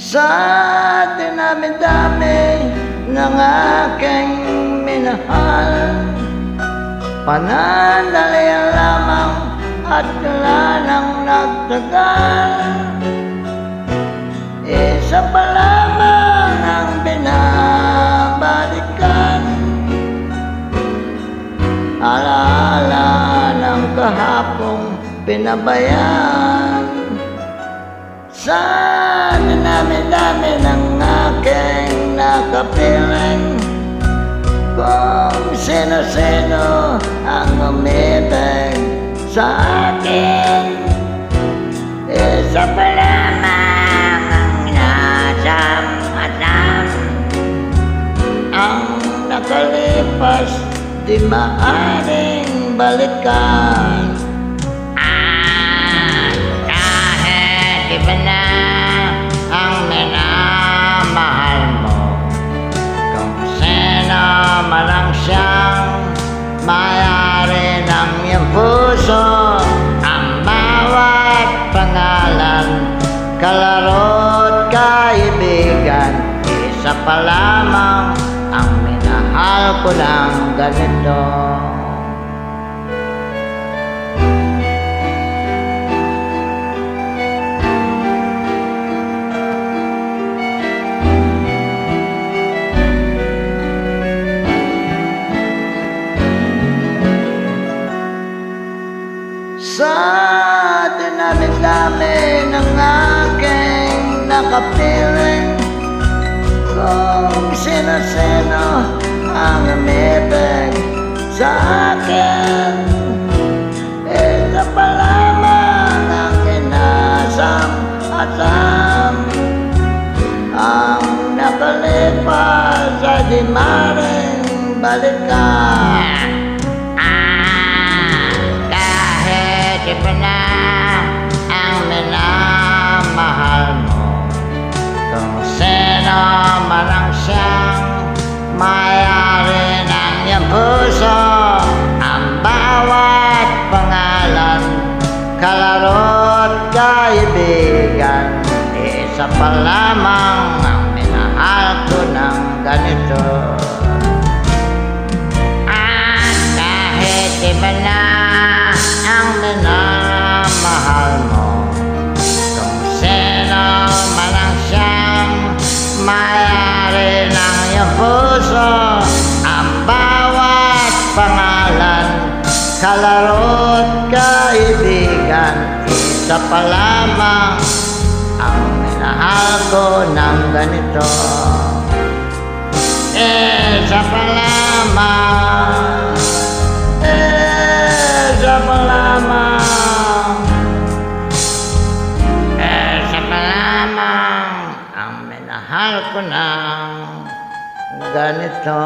Sa dinami-dami ng aking minahal, panandalian lamang at wala nang nagtagal. Isa pa lamang ang binabalikan, alaala ng kahapong pinabayaan. Sa dinami-dami ng aking nakapiling, kung sino-sino ang umibig sa akin, isa pa lamang ang nasam-asam. Ang nakalipas di maaaring balikan. Kahit iba na ang minamahal mo, kung sino man ang siyang may-ari ng iyong puso, ang bawat pangalan, kalaro't kaibigan, isa pa lamang ang minahal ko ng ganito. Sa dinami-dami ng aking nakapiling, kung sino-sino ang umibig sa akin, isa pa lamang ang inasam-asam. Ang nakalipas ay di maaaring balikan. Iba na ang minamahal mo, kung sino man ang siyang may-ari ng iyong puso, ang bawat pangalan, kalaro't kaibigan, isa pa lamang ang minahal ko ng ganito. At kahit iba na ang minamahal mo, kung sino man ang siyang may-ari ng iyong puso, ang bawat pangalan, kalaro't kaibigan, isa pa lamang ang minahal ko ng ganito. Isa pa lamang, isa pa lamang, isa pa lamang ang minahal ko ng ganito.